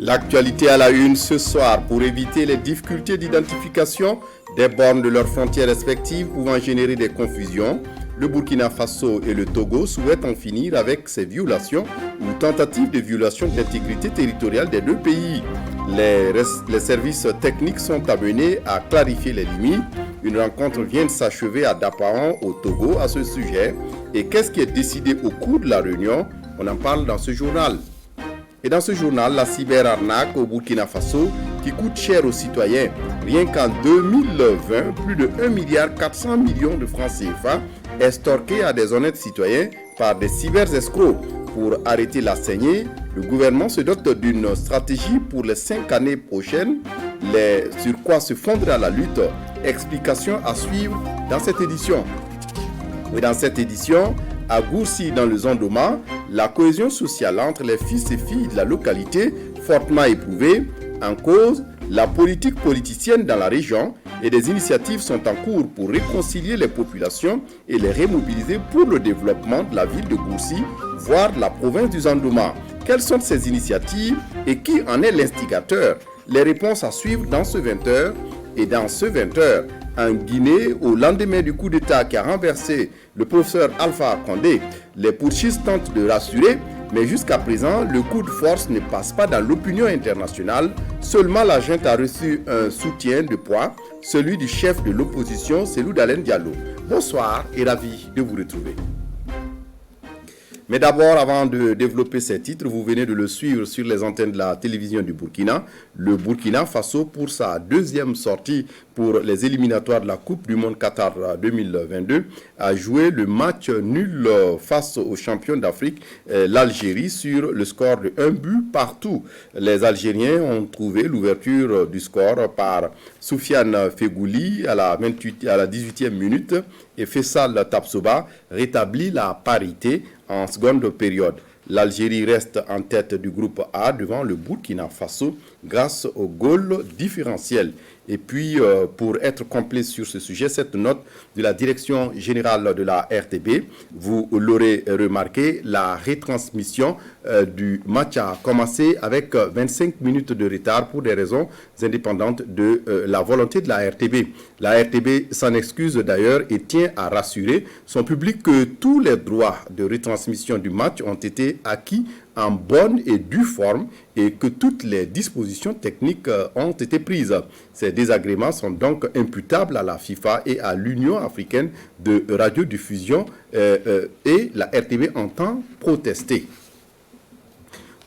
L'actualité à la une ce soir, pour éviter les difficultés d'identification des bornes de leurs frontières respectives pouvant générer des confusions, le Burkina Faso et le Togo souhaitent en finir avec ces violations ou tentatives de violation de l'intégrité territoriale des deux pays. Les services techniques sont amenés à clarifier les limites. Une rencontre vient de s'achever à Dapaon au Togo à ce sujet. Et qu'est-ce qui est décidé au cours de la réunion? On en parle dans ce journal. Et dans ce journal, la cyberarnaque au Burkina Faso qui coûte cher aux citoyens. Rien qu'en 2020, plus de 1,4 milliard de francs CFA estorqués à des honnêtes citoyens par des cyber-escrocs. Pour arrêter la saignée, le gouvernement se dote d'une stratégie pour les 5 années prochaines. Sur quoi se fondera la lutte? Explication à suivre dans cette édition. Et dans cette édition, à Goursi, dans le Zondoma, la cohésion sociale entre les fils et filles de la localité fortement éprouvée. En cause, la politique politicienne dans la région et des initiatives sont en cours pour réconcilier les populations et les remobiliser pour le développement de la ville de Goursi, voire de la province du Zondoma. Quelles sont ces initiatives et qui en est l'instigateur? Les réponses à suivre dans ce 20h. Et dans ce 20h, en Guinée, au lendemain du coup d'État qui a renversé le professeur Alpha Condé, les putschistes tentent de rassurer, mais jusqu'à présent, le coup de force ne passe pas dans l'opinion internationale. Seulement la junte a reçu un soutien de poids, celui du chef de l'opposition, Cellou Dalein Diallo. Bonsoir et ravi de vous retrouver. Mais d'abord, avant de développer ces titres, vous venez de le suivre sur les antennes de la télévision du Burkina. Le Burkina Faso, pour sa deuxième sortie pour les éliminatoires de la Coupe du Monde Qatar 2022, a joué le match nul face aux champions d'Afrique, l'Algérie, sur le score de 1 but partout. Les Algériens ont trouvé l'ouverture du score par Soufiane Fegouli à la 18e minute et Faisal Tapsoba rétablit la parité en seconde période. L'Algérie reste en tête du groupe A devant le Burkina Faso grâce au goal différentiel. Et puis, pour être complet sur ce sujet, cette note de la direction générale de la RTB, vous l'aurez remarqué, la retransmission du match a commencé avec 25 minutes de retard pour des raisons indépendantes de la volonté de la RTB. La RTB s'en excuse d'ailleurs et tient à rassurer son public que tous les droits de retransmission du match ont été acquis en bonne et due forme et que toutes les dispositions techniques ont été prises. Ces désagréments sont donc imputables à la FIFA et à l'Union africaine de radiodiffusion et la RTB entend protester.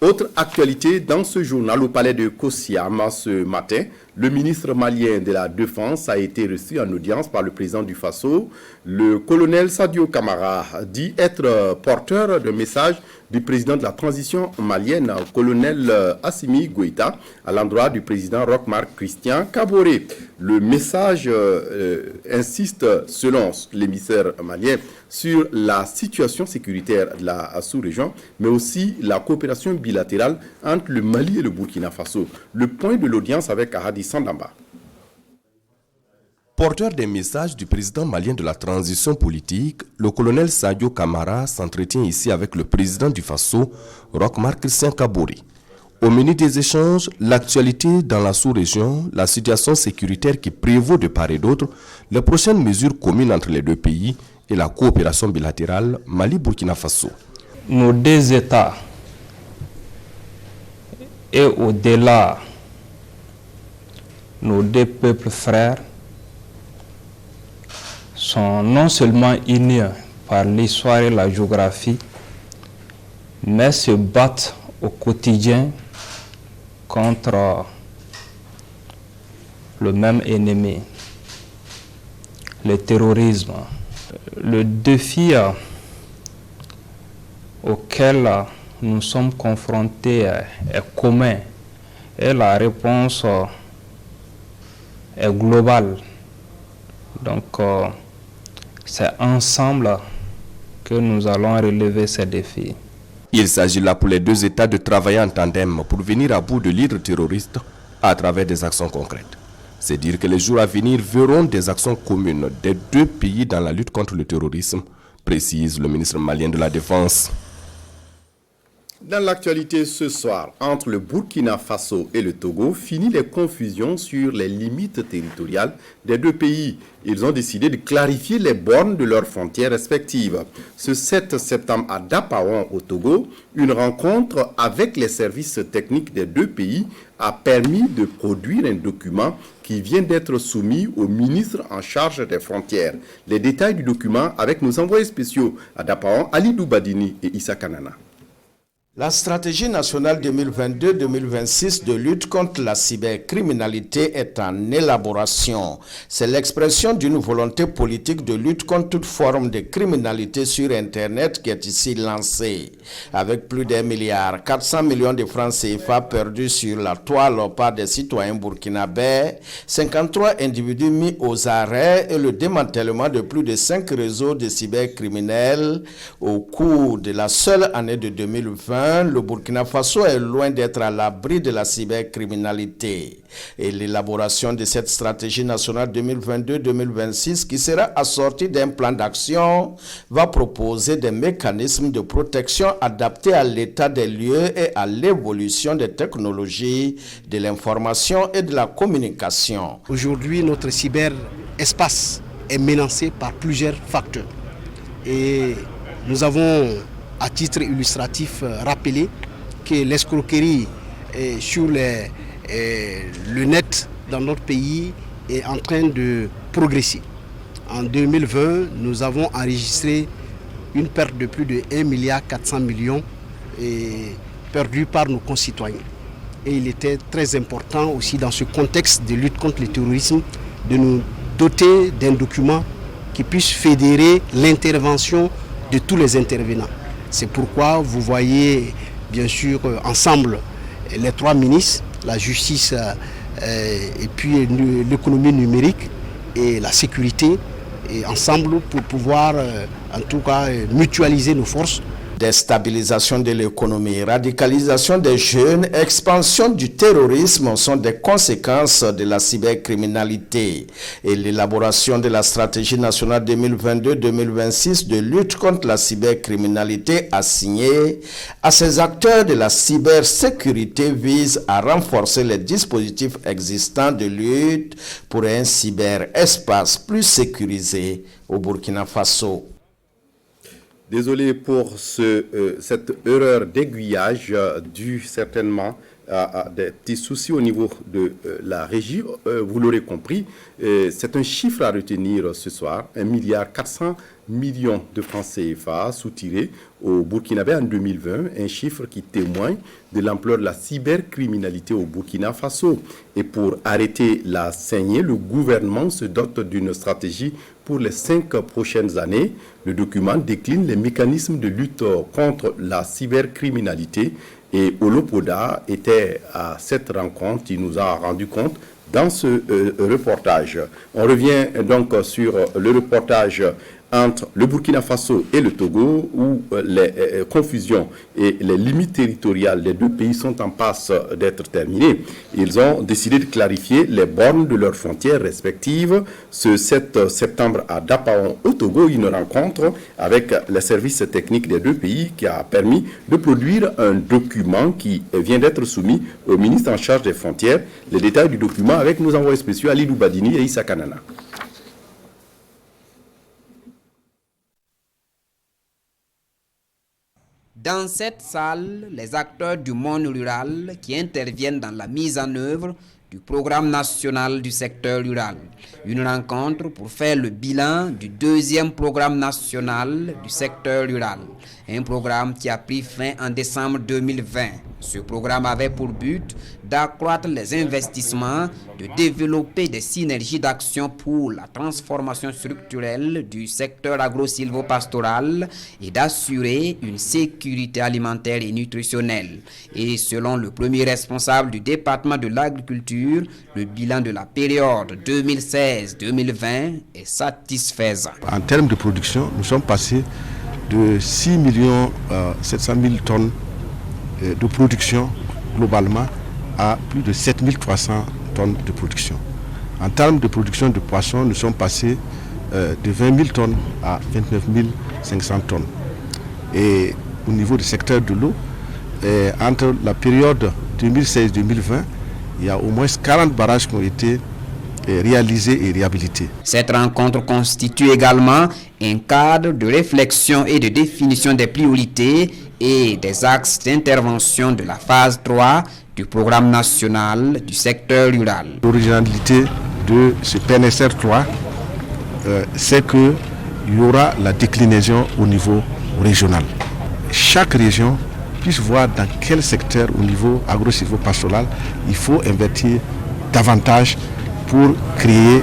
Autre actualité dans ce journal au palais de Kosiam ce matin, le ministre malien de la Défense a été reçu en audience par le président du Faso. Le colonel Sadio Camara dit être porteur de message du président de la transition malienne, colonel Assimi Goïta, à l'endroit du président Roch-Marc Christian Kaboré. Le message insiste, selon l'émissaire malien, sur la situation sécuritaire de la sous-région, mais aussi la coopération bilatérale entre le Mali et le Burkina Faso. Le point de l'audience avec Ahadi Sandamba. Porteur des messages du président malien de la transition politique, le colonel Sadio Camara s'entretient ici avec le président du Faso, Roch-Marc Christian Kaboré. Au menu des échanges, l'actualité dans la sous-région, la situation sécuritaire qui prévaut de part et d'autre, les prochaines mesures communes entre les deux pays et la coopération bilatérale Mali-Burkina Faso. Nos deux États et au-delà, nos deux peuples frères sont non seulement unis par l'histoire et la géographie, mais se battent au quotidien contre le même ennemi, le terrorisme. Le défi auquel nous sommes confrontés est commun et la réponse est globale. Donc, c'est ensemble que nous allons relever ces défis. Il s'agit là pour les deux États de travailler en tandem pour venir à bout de l'hydre terroriste à travers des actions concrètes. C'est dire que les jours à venir verront des actions communes des deux pays dans la lutte contre le terrorisme, précise le ministre malien de la Défense. Dans l'actualité ce soir, entre le Burkina Faso et le Togo, finit les confusions sur les limites territoriales des deux pays. Ils ont décidé de clarifier les bornes de leurs frontières respectives. Ce 7 septembre à Dapaon au Togo, une rencontre avec les services techniques des deux pays a permis de produire un document qui vient d'être soumis au ministre en charge des frontières. Les détails du document avec nos envoyés spéciaux à Dapaon, Alidou Badini et Issa Kanana. La stratégie nationale 2022-2026 de lutte contre la cybercriminalité est en élaboration. C'est l'expression d'une volonté politique de lutte contre toute forme de criminalité sur Internet qui est ici lancée. Avec plus d'1,4 milliard de francs CFA perdus sur la toile par des citoyens burkinabés, 53 individus mis aux arrêts et le démantèlement de plus de 5 réseaux de cybercriminels au cours de la seule année de 2020. Le Burkina Faso est loin d'être à l'abri de la cybercriminalité. Et l'élaboration de cette stratégie nationale 2022-2026, qui sera assortie d'un plan d'action, va proposer des mécanismes de protection adaptés à l'état des lieux et à l'évolution des technologies, de l'information et de la communication. Aujourd'hui, notre cyberespace est menacé par plusieurs facteurs. Et nous avons, à titre illustratif, rappelé que l'escroquerie sur le net dans notre pays est en train de progresser. En 2020, nous avons enregistré une perte de plus de 1,4 milliard perdue par nos concitoyens. Et il était très important aussi dans ce contexte de lutte contre le terrorisme de nous doter d'un document qui puisse fédérer l'intervention de tous les intervenants. C'est pourquoi vous voyez bien sûr ensemble les trois ministres, la justice et puis l'économie numérique et la sécurité, et ensemble pour pouvoir en tout cas mutualiser nos forces. Déstabilisation de l'économie, radicalisation des jeunes, expansion du terrorisme sont des conséquences de la cybercriminalité. Et l'élaboration de la stratégie nationale 2022-2026 de lutte contre la cybercriminalité assignée à ces acteurs de la cybersécurité vise à renforcer les dispositifs existants de lutte pour un cyberespace plus sécurisé au Burkina Faso. Désolé pour cette erreur d'aiguillage due certainement à des petits soucis au niveau de la régie. Vous l'aurez compris, c'est un chiffre à retenir ce soir, 1,4 milliard de francs CFA soutirés au Burkinabé en 2020, un chiffre qui témoigne de l'ampleur de la cybercriminalité au Burkina Faso. Et pour arrêter la saignée, le gouvernement se dote d'une stratégie pour les 5 prochaines années. Le document décline les mécanismes de lutte contre la cybercriminalité. Et Olopoda était à cette rencontre, il nous a rendu compte dans ce reportage. On revient donc sur le reportage entre le Burkina Faso et le Togo, où les confusions et les limites territoriales des deux pays sont en passe d'être terminées. Ils ont décidé de clarifier les bornes de leurs frontières respectives. Ce 7 septembre à Dapaon, au Togo, une rencontre avec les services techniques des deux pays qui a permis de produire un document qui vient d'être soumis au ministre en charge des frontières. Les détails du document avec nos envoyés spéciaux Alidou Badini et Issa Kanana. Dans cette salle, les acteurs du monde rural qui interviennent dans la mise en œuvre du programme national du secteur rural. Une rencontre pour faire le bilan du deuxième programme national du secteur rural. Un programme qui a pris fin en décembre 2020. Ce programme avait pour but d'accroître les investissements, de développer des synergies d'action pour la transformation structurelle du secteur agro-silvopastoral et d'assurer une sécurité alimentaire et nutritionnelle. Et selon le premier responsable du département de l'agriculture, le bilan de la période 2016-2020 est satisfaisant. En termes de production, nous sommes passés de 6 700 000 tonnes de production globalement à plus de 7 300 tonnes de production. En termes de production de poissons, nous sommes passés de 20 000 tonnes à 29 500 tonnes. Et au niveau du secteur de l'eau, entre la période 2016-2020, il y a au moins 40 barrages qui ont été réalisés et réhabilités. Cette rencontre constitue également un cadre de réflexion et de définition des priorités et des axes d'intervention de la phase 3 du programme national du secteur rural. L'originalité de ce PNSR 3, c'est qu'il y aura la déclinaison au niveau régional. Chaque région puisse voir dans quel secteur au niveau agro-silvopastoral il faut investir davantage pour créer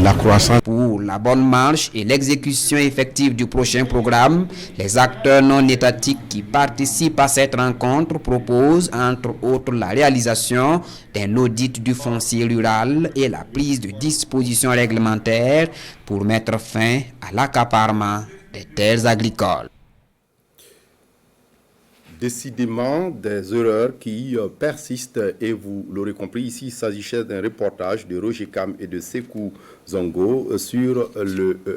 la croissance. Pour la bonne marche et l'exécution effective du prochain programme, les acteurs non étatiques qui participent à cette rencontre proposent entre autres la réalisation d'un audit du foncier rural et la prise de dispositions réglementaires pour mettre fin à l'accaparement des terres agricoles. Décidément, des erreurs qui persistent et vous l'aurez compris, ici il s'agissait d'un reportage de Roger Cam et de Sekou Zongo sur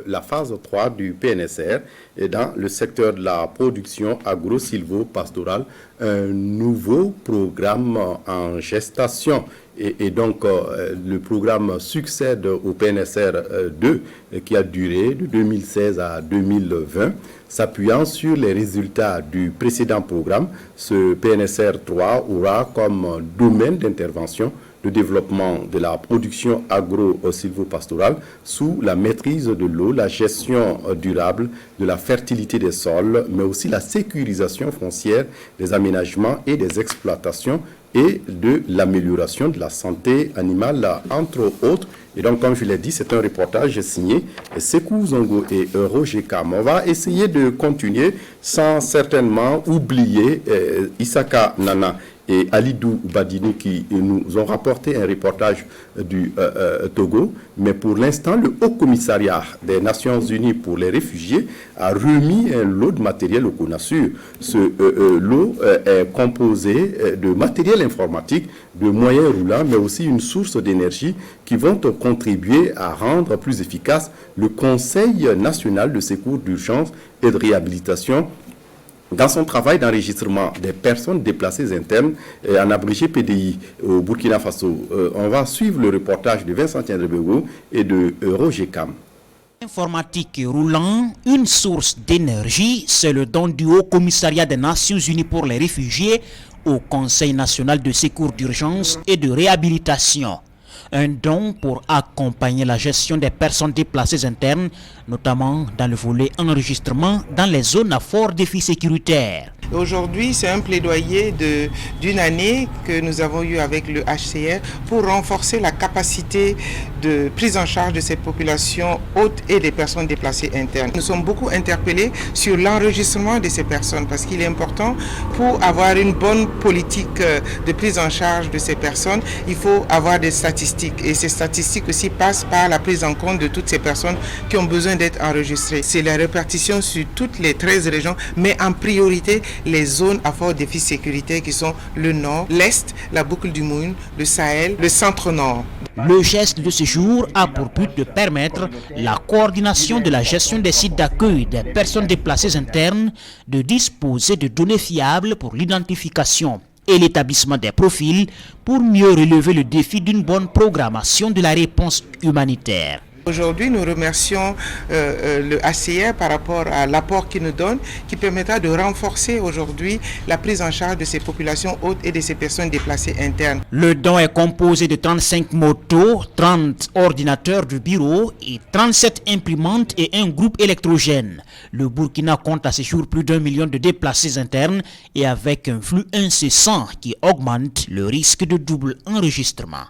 la phase 3 du PNSR et dans le secteur de la production agro-silvo-pastorale, un nouveau programme en gestation. Et donc, le programme succède au PNSR 2 qui a duré de 2016 à 2020. S'appuyant sur les résultats du précédent programme, ce PNSR 3 aura comme domaine d'intervention le développement de la production agro-silvopastorale sous la maîtrise de l'eau, la gestion durable de la fertilité des sols, mais aussi la sécurisation foncière des aménagements et des exploitations et de l'amélioration de la santé animale, entre autres. Et donc, comme je l'ai dit, c'est un reportage signé Sekou Zongo et Roger Cam. On va essayer de continuer sans certainement oublier Isaka Nana et Alidou Badini qui nous ont rapporté un reportage du Togo. Mais pour l'instant, le Haut Commissariat des Nations Unies pour les réfugiés a remis un lot de matériel au CONASUR. Ce lot est composé de matériel informatique, de moyens roulants, mais aussi une source d'énergie qui vont contribuer à rendre plus efficace le Conseil national de secours d'urgence et de réhabilitation dans son travail d'enregistrement des personnes déplacées internes, en abrégé PDI au Burkina Faso. On va suivre le reportage de Vincent Tiendrebego et de Roger Cam. Informatique roulant, une source d'énergie, c'est le don du Haut Commissariat des Nations Unies pour les réfugiés au Conseil national de secours d'urgence et de réhabilitation. Un don pour accompagner la gestion des personnes déplacées internes, notamment dans le volet enregistrement dans les zones à fort défi sécuritaire. Aujourd'hui, c'est un plaidoyer d'une année que nous avons eu avec le HCR pour renforcer la capacité de prise en charge de cette population haute et des personnes déplacées internes. Nous sommes beaucoup interpellés sur l'enregistrement de ces personnes parce qu'il est important pour avoir une bonne politique de prise en charge de ces personnes. Il faut avoir des statistiques et ces statistiques aussi passent par la prise en compte de toutes ces personnes qui ont besoin d'être enregistrées. C'est la répartition sur toutes les 13 régions, mais en priorité les zones à fort défi sécuritaire qui sont le nord, l'est, la boucle du Moune, le Sahel, le centre-nord. Le geste de ce jour a pour but de permettre la coordination de la gestion des sites d'accueil des personnes déplacées internes, de disposer de données fiables pour l'identification et l'établissement des profils pour mieux relever le défi d'une bonne programmation de la réponse humanitaire. Aujourd'hui, nous remercions le HCR par rapport à l'apport qu'il nous donne, qui permettra de renforcer aujourd'hui la prise en charge de ces populations hautes et de ces personnes déplacées internes. Le don est composé de 35 motos, 30 ordinateurs de bureau et 37 imprimantes et un groupe électrogène. Le Burkina compte à ce jour plus d'1 million de déplacés internes et avec un flux incessant qui augmente le risque de double enregistrement.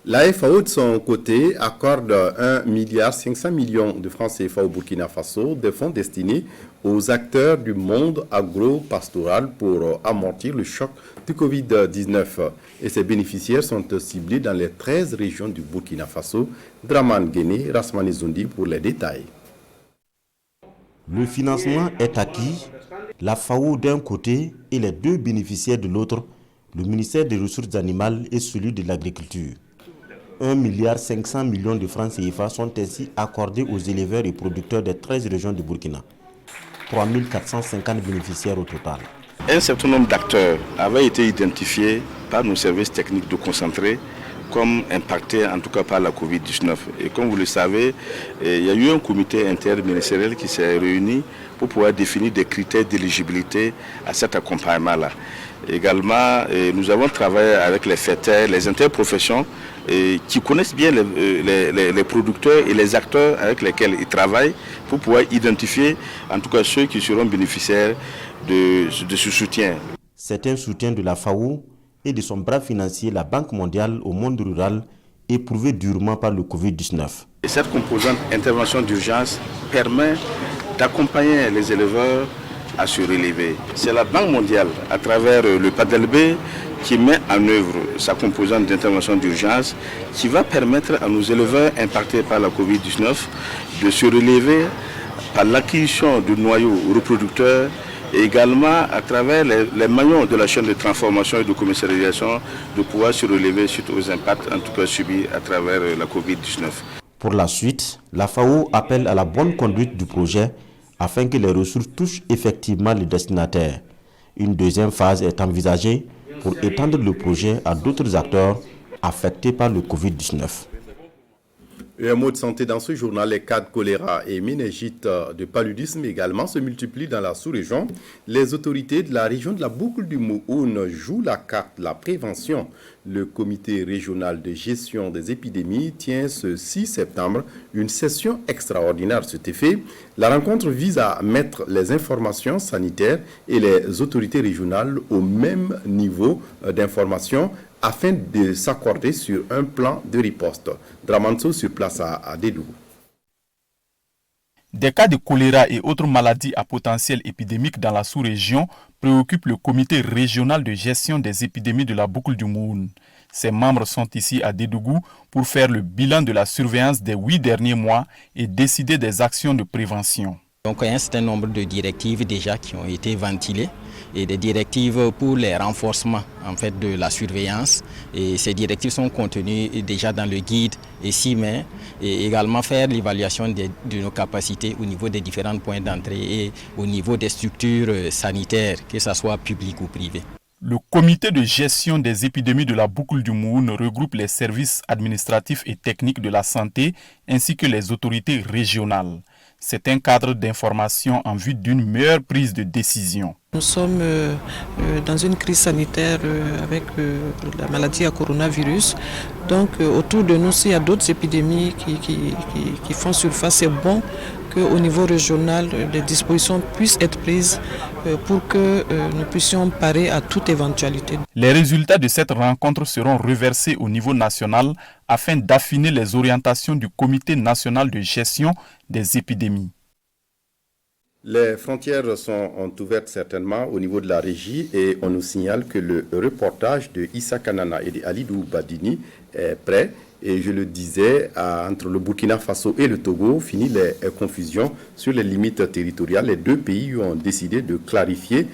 La FAO, de son côté, accorde 1,5 milliard de francs CFA au Burkina Faso, des fonds destinés aux acteurs du monde agro-pastoral pour amortir le choc du Covid-19. Et ces bénéficiaires sont ciblés dans les 13 régions du Burkina Faso. Draman Guéné, Rasmani Zundi pour les détails. Le financement est acquis, la FAO d'un côté et les deux bénéficiaires de l'autre, le ministère des Ressources animales et celui de l'Agriculture. 1,5 milliard de francs CFA sont ainsi accordés aux éleveurs et producteurs des 13 régions du Burkina. 3 450 bénéficiaires au total. Un certain nombre d'acteurs avaient été identifiés par nos services techniques de concentrés comme impactés en tout cas par la Covid-19. Et comme vous le savez, il y a eu un comité interministériel qui s'est réuni pour pouvoir définir des critères d'éligibilité à cet accompagnement-là. Également, nous avons travaillé avec les FETER, les interprofessions qui connaissent bien les producteurs et les acteurs avec lesquels ils travaillent pour pouvoir identifier en tout cas ceux qui seront bénéficiaires de ce soutien. C'est un soutien de la FAO et de son bras financier, la Banque mondiale au monde rural, éprouvé durement par le Covid-19. Et cette composante intervention d'urgence permet d'accompagner les éleveurs à se relever. C'est la Banque mondiale, à travers le PADELB, qui met en œuvre sa composante d'intervention d'urgence, qui va permettre à nos éleveurs impactés par la Covid-19 de se relever par l'acquisition de noyaux reproducteurs et également à travers les maillons de la chaîne de transformation et de commercialisation de pouvoir se relever suite aux impacts en tout cas subis à travers la Covid-19. Pour la suite, la FAO appelle à la bonne conduite du projet afin que les ressources touchent effectivement les destinataires. Une deuxième phase est envisagée pour étendre le projet à d'autres acteurs affectés par le Covid-19. Et un mot de santé dans ce journal, les cas de choléra et méningite de paludisme également se multiplient dans la sous-région. Les autorités de la région de la boucle du Mouhoun jouent la carte de la prévention. Le comité régional de gestion des épidémies tient ce 6 septembre une session extraordinaire à cet effet. La rencontre vise à mettre les informations sanitaires et les autorités régionales au même niveau d'information afin de s'accorder sur un plan de riposte. Dramanso sur place à Dédougou. Des cas de choléra et autres maladies à potentiel épidémique dans la sous-région préoccupent le comité régional de gestion des épidémies de la boucle du Mouhoun. Ses membres sont ici à Dédougou pour faire le bilan de la surveillance des 8 derniers mois et décider des actions de prévention. Donc il y a un certain nombre de directives déjà qui ont été ventilées et des directives pour les renforcements en fait, de la surveillance. Et ces directives sont contenues déjà dans le guide et 6 mai et également faire l'évaluation de nos capacités au niveau des différents points d'entrée et au niveau des structures sanitaires, que ce soit publiques ou privées. Le comité de gestion des épidémies de la boucle du Mouhoun regroupe les services administratifs et techniques de la santé ainsi que les autorités régionales. C'est un cadre d'information en vue d'une meilleure prise de décision. Nous sommes dans une crise sanitaire avec la maladie à coronavirus. Donc autour de nous, s'il y a d'autres épidémies qui font surface, c'est bon qu'au niveau régional, des dispositions puissent être prises pour que nous puissions parer à toute éventualité. Les résultats de cette rencontre seront reversés au niveau national afin d'affiner les orientations du Comité national de gestion des épidémies. Les frontières sont ouvertes certainement au niveau de la régie et on nous signale que le reportage de Issa Kanana et d'Alidou Badini est prêt. Et je le disais, entre le Burkina Faso et le Togo, fini les confusions sur les limites territoriales. Les deux pays ont décidé de clarifier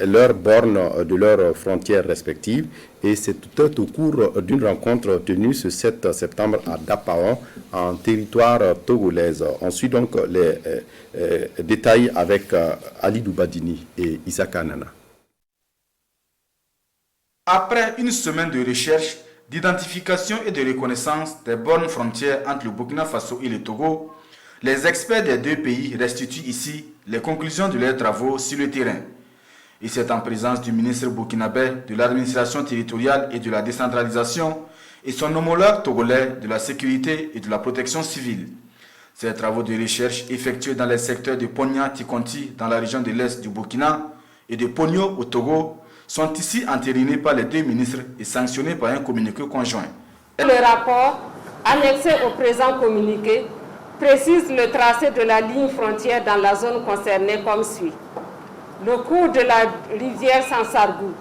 leurs bornes de leurs frontières respectives. Et c'est tout au cours d'une rencontre tenue ce 7 septembre à Dapaon, en territoire togolaise. On suit donc les détails avec Ali Doubadini et Issa Kanana. Après une semaine de recherche, d'identification et de reconnaissance des bornes frontières entre le Burkina Faso et le Togo, les experts des deux pays restituent ici les conclusions de leurs travaux sur le terrain. Et c'est en présence du ministre burkinabé de l'administration territoriale et de la décentralisation et son homologue togolais de la sécurité et de la protection civile. Ces travaux de recherche effectués dans les secteurs de Pogna-Tikonti dans la région de l'Est du Burkina et de Pogno au Togo sont ici entérinés par les deux ministres et sanctionnés par un communiqué conjoint. Le rapport, annexé au présent communiqué, précise le tracé de la ligne frontière dans la zone concernée comme suit. Le cours de la rivière Sansargou,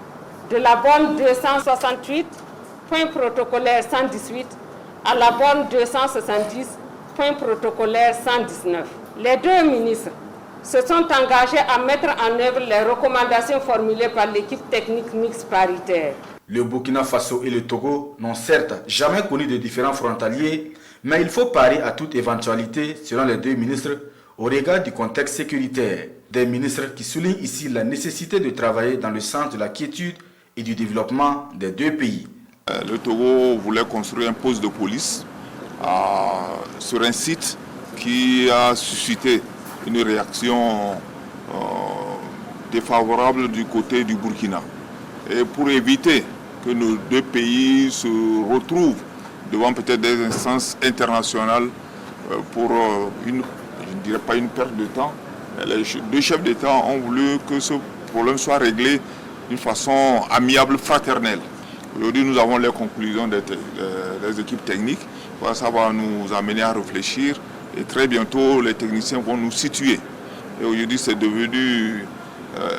de la borne 268, point protocolaire 118, à la borne 270, point protocolaire 119. Les deux ministres se sont engagés à mettre en œuvre les recommandations formulées par l'équipe technique mixte paritaire. Le Burkina Faso et le Togo n'ont certes jamais connu de différends frontaliers, mais il faut parer à toute éventualité, selon les deux ministres, au regard du contexte sécuritaire. Des ministres qui soulignent ici la nécessité de travailler dans le sens de la quiétude et du développement des deux pays. Le Togo voulait construire un poste de police sur un site qui a suscité une réaction défavorable du côté du Burkina. Et pour éviter que nos deux pays se retrouvent devant peut-être des instances internationales pour je ne dirais pas une perte de temps, les deux chefs d'État ont voulu que ce problème soit réglé d'une façon amiable, fraternelle. Aujourd'hui, nous avons les conclusions des équipes techniques. Ça va nous amener à réfléchir et très bientôt, les techniciens vont nous situer. Et aujourd'hui, c'est devenu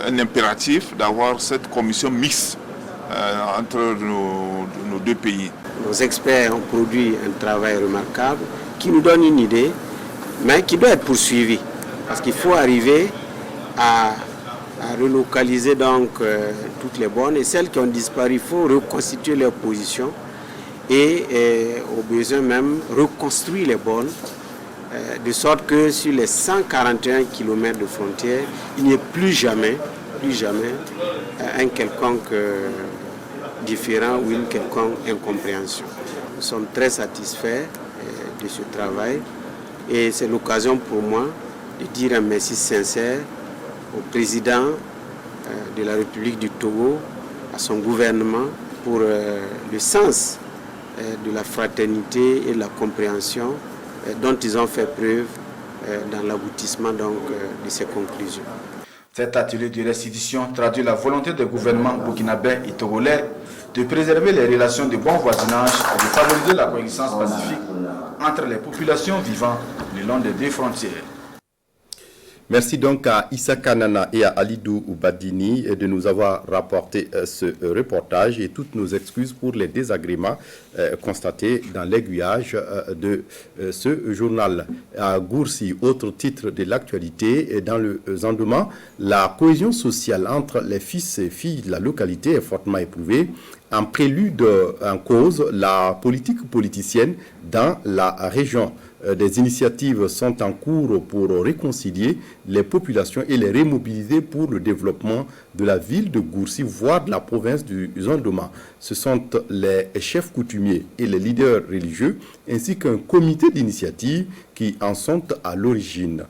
un impératif d'avoir cette commission mixte entre nos deux pays. Nos experts ont produit un travail remarquable qui nous donne une idée, mais qui doit être poursuivi. Parce qu'il faut arriver à relocaliser donc toutes les bornes et celles qui ont disparu, il faut reconstituer leurs positions et au besoin même reconstruire les bornes de sorte que sur les 141 km de frontières, il n'y ait plus jamais un quelconque différent ou une quelconque incompréhension. Nous sommes très satisfaits de ce travail et c'est l'occasion pour moi de dire un merci sincère au président de la République du Togo, à son gouvernement pour le sens de la fraternité et de la compréhension dont ils ont fait preuve dans l'aboutissement donc de ces conclusions. Cet atelier de restitution traduit la volonté des gouvernements burkinabés et togolais de préserver les relations de bon voisinage et de favoriser la coexistence pacifique entre les populations vivant le long des deux frontières. Merci donc à Issa Kanana et à Alidou Badini de nous avoir rapporté ce reportage et toutes nos excuses pour les désagréments constatés dans l'aiguillage de ce journal. À Goursi, autre titre de l'actualité, dans le Zandouman, la cohésion sociale entre les fils et filles de la localité est fortement éprouvée. En prélude, en cause, la politique politicienne dans la région. Des initiatives sont en cours pour réconcilier les populations et les remobiliser pour le développement de la ville de Goursi, voire de la province du Zandouman. Ce sont les chefs coutumiers et les leaders religieux, ainsi qu'un comité d'initiative qui en sont à l'origine.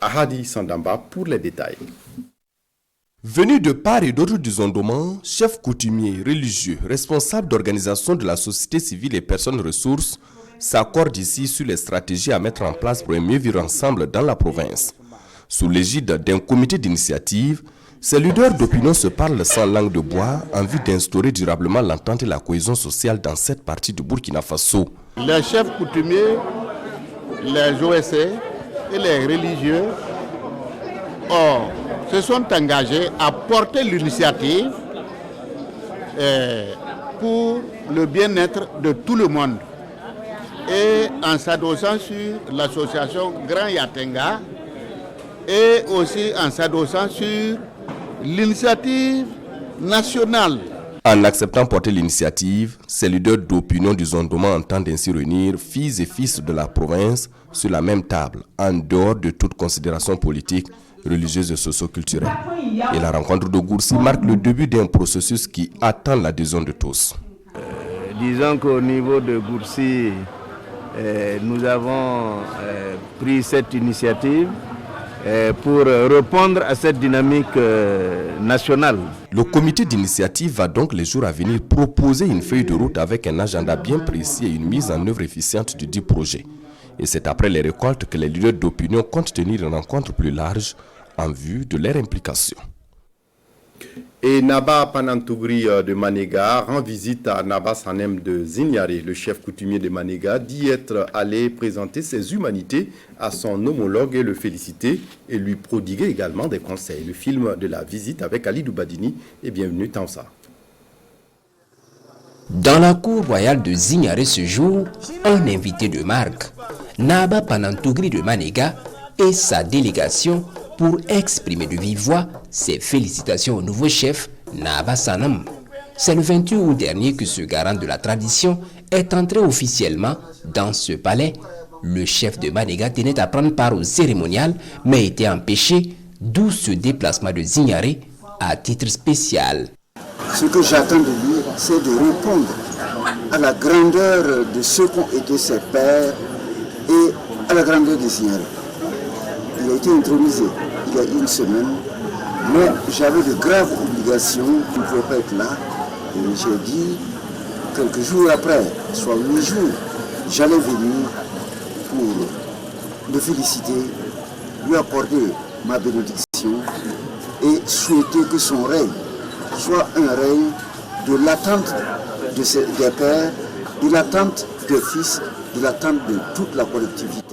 Ahadi Sandamba pour les détails. Venus de part et d'autre du Zandouman, chefs coutumiers, religieux, responsables d'organisations de la société civile et personnes ressources s'accordent ici sur les stratégies à mettre en place pour mieux vivre ensemble dans la province. Sous l'égide d'un comité d'initiative, ces leaders d'opinion se parlent sans langue de bois en vue d'instaurer durablement l'entente et la cohésion sociale dans cette partie du Burkina Faso. Les chefs coutumiers, les OSC et les religieux se sont engagés à porter l'initiative pour le bien-être de tout le monde. Et en s'adossant sur l'association Grand Yatenga et aussi en s'adossant sur l'initiative nationale. En acceptant porter l'initiative, ces leaders d'opinion du Zandouman entendent ainsi réunir filles et fils de la province sur la même table, en dehors de toute considération politique, religieuse et socio-culturelle. Et la rencontre de Goursi marque le début d'un processus qui attend l'adhésion de tous. Disons qu'au niveau de Goursi, nous avons pris cette initiative pour répondre à cette dynamique nationale. Le comité d'initiative va donc les jours à venir proposer une feuille de route avec un agenda bien précis et une mise en œuvre efficiente du dit projet. Et c'est après les récoltes que les leaders d'opinion comptent tenir une rencontre plus large en vue de leur implication. Et Naba Panantougri de Manega rend visite à Naba Sanem de Zignare. Le chef coutumier de Manega dit être allé présenter ses humanités à son homologue et le féliciter et lui prodiguer également des conseils. Le film de la visite avec Ali Doubadini et bienvenue Tansa. Dans la cour royale de Zignare ce jour, un invité de marque, Naba Panantougri de Manega et sa délégation pour exprimer de vive voix ses félicitations au nouveau chef Naba Sanam. C'est le 28 août dernier que ce garant de la tradition est entré officiellement dans ce palais Le chef de Manéga tenait à prendre part au cérémonial, mais était empêché, d'où ce déplacement de Zignaré à titre spécial. Ce que j'attends de lui, c'est de répondre à la grandeur de ceux qui ont été ses pères et à la grandeur de Zignaré. Il a été intronisé il y a une semaine, mais j'avais de graves obligations, je ne pouvais pas être là. Et j'ai dit, quelques jours après, soit 8 jours, j'allais venir pour le féliciter, lui accorder ma bénédiction et souhaiter que son règne soit un règne de l'attente des pères, de l'attente des fils, de l'attente de toute la collectivité.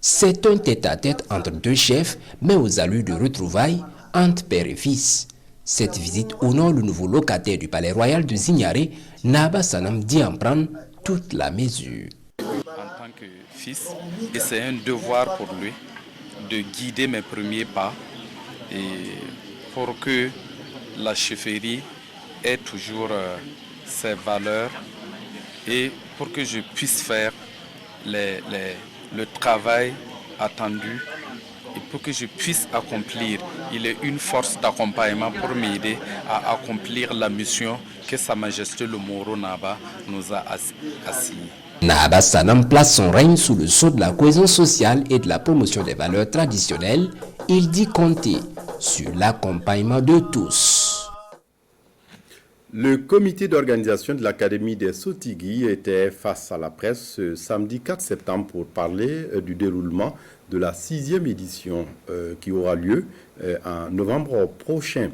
C'est un tête-à-tête entre deux chefs, mais aux allures de retrouvailles entre père et fils. Cette visite honore le nouveau locataire du palais royal de Zignaré. Naba Sanam dit en prendre toute la mesure. En tant que fils, et c'est un devoir pour lui de guider mes premiers pas et pour que la chefferie ait toujours ses valeurs et pour que je puisse faire le travail attendu et pour que je puisse accomplir. Il est une force d'accompagnement pour m'aider à accomplir la mission que Sa Majesté le Moro Naba nous a assignée. Naba Sanam place son règne sous le sceau de la cohésion sociale et de la promotion des valeurs traditionnelles. Il dit compter sur l'accompagnement de tous. Le comité d'organisation de l'Académie des Sotigui était face à la presse ce samedi 4 septembre pour parler du déroulement de la 6e édition qui aura lieu en novembre prochain.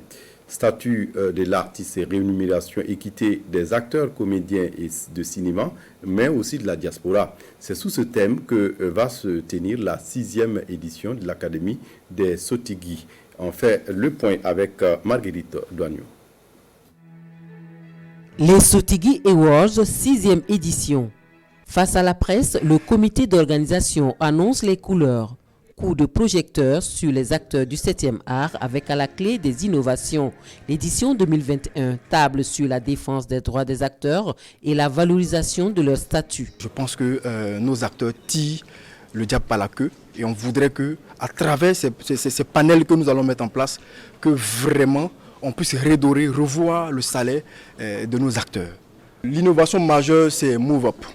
Statut de l'artiste et rémunération équité des acteurs, comédiens et de cinéma, mais aussi de la diaspora. C'est sous ce thème que va se tenir la 6e édition de l'Académie des Sotigui. On fait le point avec Marguerite Douagneau. Les Sotigui Awards, 6e édition. Face à la presse, le comité d'organisation annonce les couleurs. Coup de projecteur sur les acteurs du 7e art avec à la clé des innovations. L'édition 2021 table sur la défense des droits des acteurs et la valorisation de leur statut. Je pense que nos acteurs tirent le diable par la queue et on voudrait que, à travers ces panels que nous allons mettre en place, que vraiment on puisse redorer, revoir le salaire de nos acteurs. L'innovation majeure, c'est Move Up,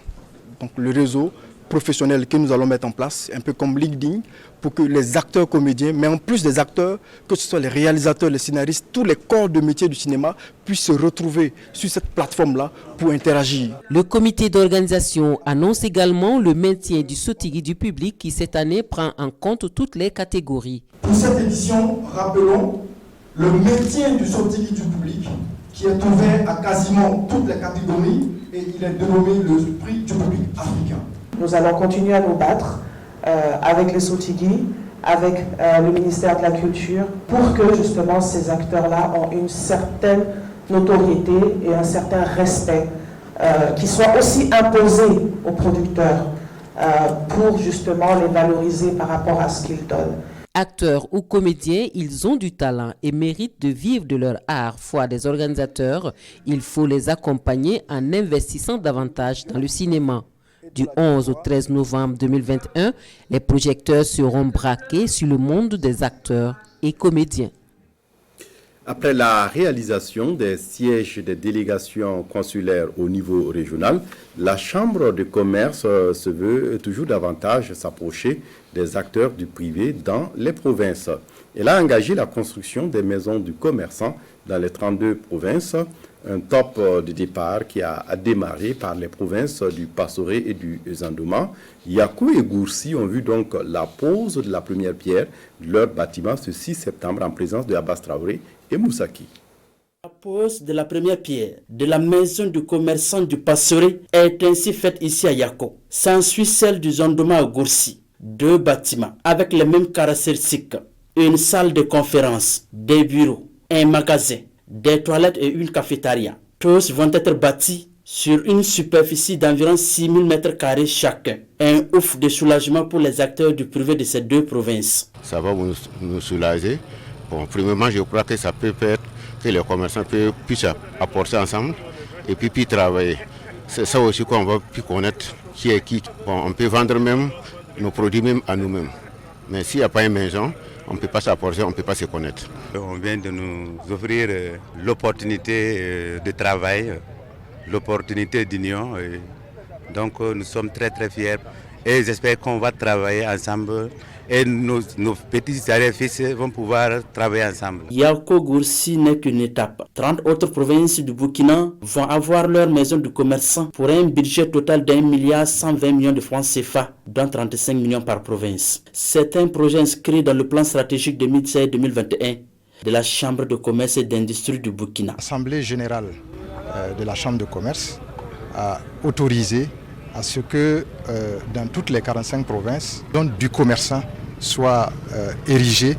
donc le réseau professionnel que nous allons mettre en place, un peu comme LinkedIn, pour que les acteurs comédiens, mais en plus des acteurs, que ce soit les réalisateurs, les scénaristes, tous les corps de métier du cinéma puissent se retrouver sur cette plateforme-là pour interagir. Le comité d'organisation annonce également le maintien du Sotigui du public qui cette année prend en compte toutes les catégories. Pour cette édition, rappelons le maintien du Sotigui du public qui est ouvert à quasiment toutes les catégories et il est dénommé le prix du public africain. Nous allons continuer à nous battre avec les Sotigui, avec le ministère de la Culture, pour que justement ces acteurs-là aient une certaine notoriété et un certain respect qui soit aussi imposé aux producteurs pour justement les valoriser par rapport à ce qu'ils donnent. Acteurs ou comédiens, ils ont du talent et méritent de vivre de leur art. Foi des organisateurs, il faut les accompagner en investissant davantage dans le cinéma. Du 11 au 13 novembre 2021, les projecteurs seront braqués sur le monde des acteurs et comédiens. Après la réalisation des sièges des délégations consulaires au niveau régional, la Chambre de commerce se veut toujours davantage s'approcher des acteurs du privé dans les provinces. Elle a engagé la construction des maisons du commerçant dans les 32 provinces, un top de départ qui a démarré par les provinces du Passoré et du Zandoma. Yakou et Goursi ont vu donc la pose de la première pierre de leur bâtiment ce 6 septembre en présence de Abbas Traoré et Moussaki. La pose de la première pierre de la maison du commerçant du Passoré est ainsi faite ici à Yako. S'ensuit celle du Zandoma à Goursi. 2 bâtiments avec les mêmes caractéristiques. Une salle de conférence, des bureaux, un magasin, des toilettes et une cafétéria. Tous vont être bâtis sur une superficie d'environ 6000 m² chacun. Un ouf de soulagement pour les acteurs du privé de ces 2 provinces. Ça va nous soulager. Bon, premièrement, je crois que ça peut faire que les commerçants puissent apporter ensemble et puis travailler. C'est ça aussi qu'on va plus connaître qui est qui. Bon, on peut vendre même nos produits même à nous-mêmes. Mais s'il n'y a pas une maison, on ne peut pas s'apporter, on ne peut pas se connaître. On vient de nous offrir l'opportunité de travail, l'opportunité d'union. Donc nous sommes très très fiers et j'espère qu'on va travailler ensemble et nos petits et fils vont pouvoir travailler ensemble. Yako Goursi n'est qu'une étape. 30 autres provinces du Burkina vont avoir leur maison de commerçant pour un budget total d'1,120 milliard de francs CFA, dont 35 millions par province. C'est un projet inscrit dans le plan stratégique 2016-2021 de la Chambre de commerce et d'industrie du Burkina. L'Assemblée générale de la Chambre de commerce a autorisé à ce que dans toutes les 45 provinces, zone du commerçant soit érigée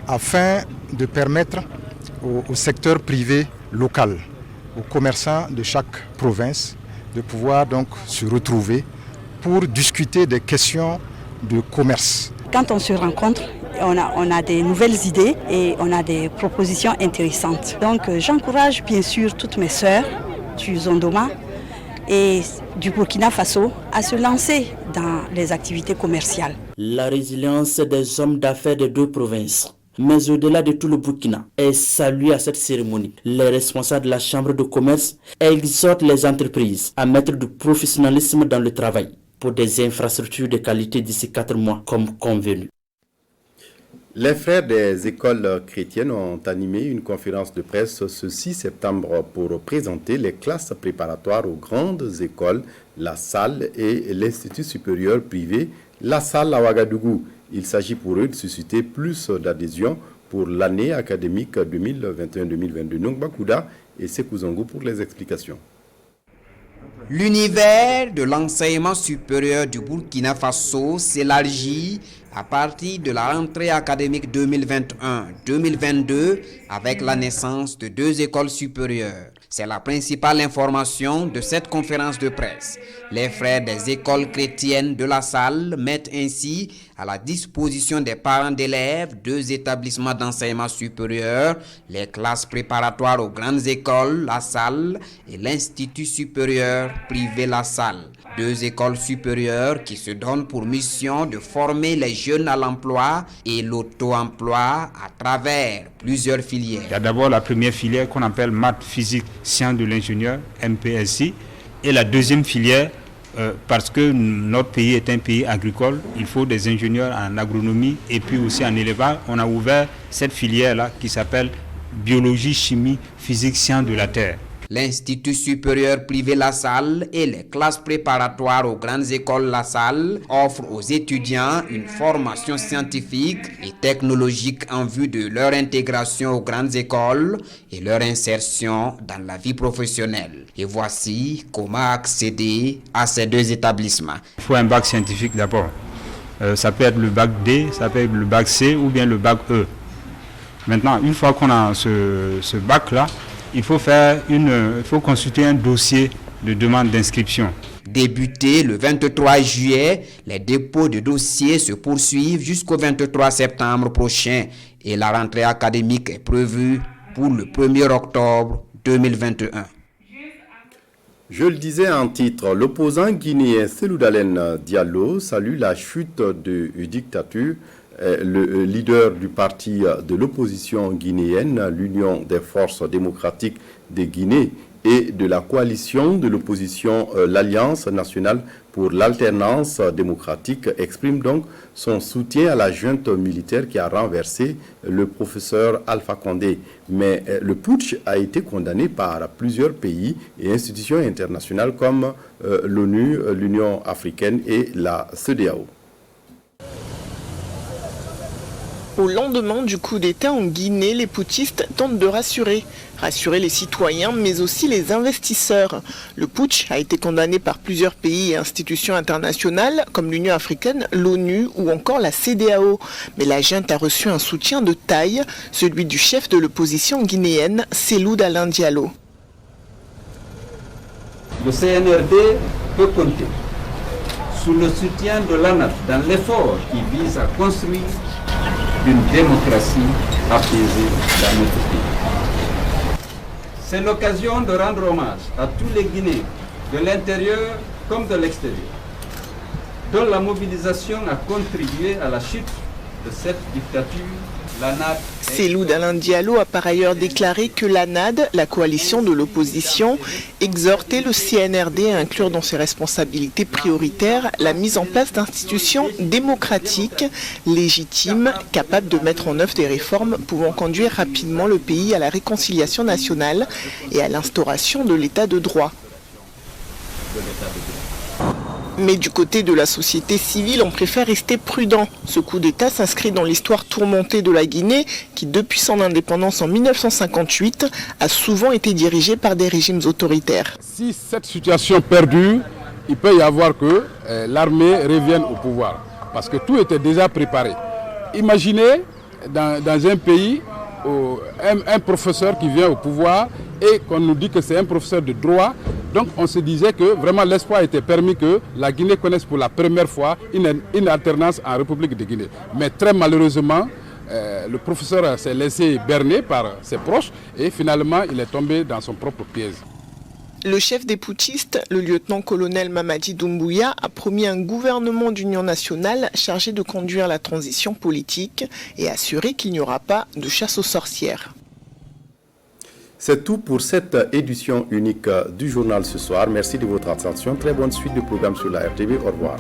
afin de permettre au secteur privé local, aux commerçants de chaque province, de pouvoir donc se retrouver pour discuter des questions de commerce. Quand on se rencontre, on a des nouvelles idées et on a des propositions intéressantes. Donc j'encourage bien sûr toutes mes sœurs du Zondoma et du Burkina Faso à se lancer dans les activités commerciales. La résilience des hommes d'affaires des deux provinces, mais au-delà de tout le Burkina, est saluée à cette cérémonie. Les responsables de la Chambre de commerce exhortent les entreprises à mettre du professionnalisme dans le travail pour des infrastructures de qualité d'ici 4 mois comme convenu. Les frères des écoles chrétiennes ont animé une conférence de presse ce 6 septembre pour présenter les classes préparatoires aux grandes écoles, la salle et l'Institut supérieur privé, la salle à Ouagadougou. Il s'agit pour eux de susciter plus d'adhésion pour l'année académique 2021-2022. Nongba Kouda et Sekou Zongo pour les explications. L'univers de l'enseignement supérieur du Burkina Faso s'élargit à partir de la rentrée académique 2021-2022 avec la naissance de 2 écoles supérieures. C'est la principale information de cette conférence de presse. Les frères des écoles chrétiennes de la salle mettent ainsi à la disposition des parents d'élèves 2 établissements d'enseignement supérieur, les classes préparatoires aux grandes écoles, la salle, et l'Institut supérieur privé, la salle. 2 écoles supérieures qui se donnent pour mission de former les jeunes à l'emploi et l'auto-emploi à travers plusieurs filières. Il y a d'abord la première filière qu'on appelle maths, physique, sciences de l'ingénieur, MPSI, et la deuxième filière, parce que notre pays est un pays agricole, il faut des ingénieurs en agronomie et puis aussi en élevage. On a ouvert cette filière-là qui s'appelle biologie, chimie, physique, sciences de la terre. L'Institut supérieur privé La Salle et les classes préparatoires aux grandes écoles La Salle offrent aux étudiants une formation scientifique et technologique en vue de leur intégration aux grandes écoles et leur insertion dans la vie professionnelle. Et voici comment accéder à ces 2 établissements. Il faut un bac scientifique d'abord. Ça peut être le bac D, ça peut être le bac C ou bien le bac E. Maintenant, une fois qu'on a ce bac-là, il faut consulter un dossier de demande d'inscription. Débuté le 23 juillet, les dépôts de dossiers se poursuivent jusqu'au 23 septembre prochain et la rentrée académique est prévue pour le 1er octobre 2021. Je le disais en titre, l'opposant guinéen Seloudalen Diallo salue la chute de dictature. Le leader du parti de l'opposition guinéenne, l'Union des forces démocratiques de Guinée, et de la coalition de l'opposition, l'Alliance nationale pour l'alternance démocratique, exprime donc son soutien à la junte militaire qui a renversé le professeur Alpha Condé. Mais le putsch a été condamné par plusieurs pays et institutions internationales comme l'ONU, l'Union africaine et la CEDEAO. Au lendemain du coup d'État en Guinée, les putschistes tentent de rassurer les citoyens, mais aussi les investisseurs. Le putsch a été condamné par plusieurs pays et institutions internationales, comme l'Union africaine, l'ONU ou encore la CEDEAO. Mais la junte a reçu un soutien de taille, celui du chef de l'opposition guinéenne, Seloudalen Diallo. Le CNRD peut compter sur le soutien de l'ANAT dans l'effort qui vise à construire d'une démocratie apaisée dans notre pays. C'est l'occasion de rendre hommage à tous les Guinéens, de l'intérieur comme de l'extérieur, dont la mobilisation a contribué à la chute de cette dictature, l'ANAD. Cellou Dalein Diallo a par ailleurs déclaré que l'ANAD, la coalition de l'opposition, exhortait le CNRD à inclure dans ses responsabilités prioritaires la mise en place d'institutions démocratiques, légitimes, capables de mettre en œuvre des réformes pouvant conduire rapidement le pays à la réconciliation nationale et à l'instauration de l'état de droit. Mais du côté de la société civile, on préfère rester prudent. Ce coup d'État s'inscrit dans l'histoire tourmentée de la Guinée, qui depuis son indépendance en 1958 a souvent été dirigée par des régimes autoritaires. Si cette situation perdure, il peut y avoir que l'armée revienne au pouvoir, parce que tout était déjà préparé. Imaginez dans un pays un professeur qui vient au pouvoir et qu'on nous dit que c'est un professeur de droit. Donc on se disait que vraiment l'espoir était permis que la Guinée connaisse pour la première fois une alternance en République de Guinée. Mais très malheureusement, le professeur s'est laissé berner par ses proches et finalement il est tombé dans son propre piège. Le chef des putschistes, le lieutenant-colonel Mamadi Doumbouya, a promis un gouvernement d'union nationale chargé de conduire la transition politique et assurer qu'il n'y aura pas de chasse aux sorcières. C'est tout pour cette édition unique du journal ce soir. Merci de votre attention. Très bonne suite de programme sur la RTV. Au revoir.